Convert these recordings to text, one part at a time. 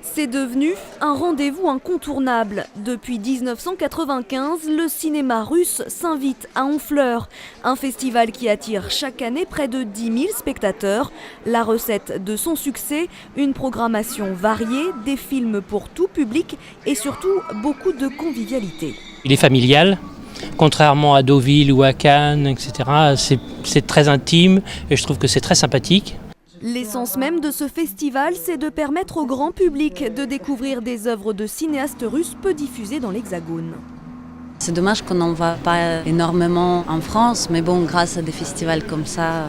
C'est devenu un rendez-vous incontournable. Depuis 1995, le cinéma russe s'invite à Honfleur, un festival qui attire chaque année près de 10 000 spectateurs. La recette de son succès, une programmation variée, des films pour tout public et surtout beaucoup de convivialité. Il est familial, contrairement à Deauville ou à Cannes, etc. C'est très intime et je trouve que c'est très sympathique. L'essence même de ce festival, c'est de permettre au grand public de découvrir des œuvres de cinéastes russes peu diffusées dans l'Hexagone. C'est dommage qu'on n'en voit pas énormément en France, mais bon, grâce à des festivals comme ça,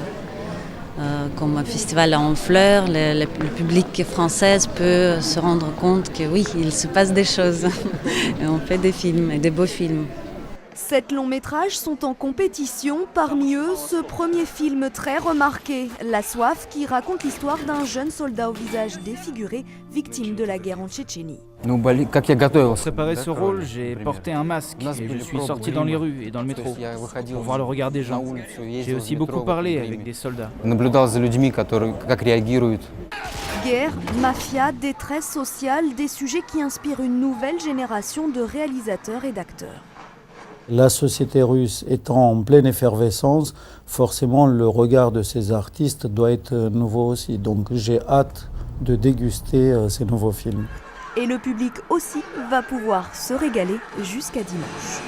comme un festival à Honfleur, le public français peut se rendre compte que oui, il se passe des choses. Et on fait des films, et des beaux films. 7 longs métrages sont en compétition, parmi eux ce premier film très remarqué, La Soif, qui raconte l'histoire d'un jeune soldat au visage défiguré, victime de la guerre en Tchétchénie. Pour préparer ce rôle, j'ai porté un masque et je suis sorti dans les rues et dans le métro pour voir le regard des gens. J'ai aussi beaucoup parlé avec des soldats. Guerre, mafia, détresse sociale, des sujets qui inspirent une nouvelle génération de réalisateurs et d'acteurs. La société russe étant en pleine effervescence, forcément le regard de ces artistes doit être nouveau aussi. Donc j'ai hâte de déguster ces nouveaux films. Et le public aussi va pouvoir se régaler jusqu'à dimanche.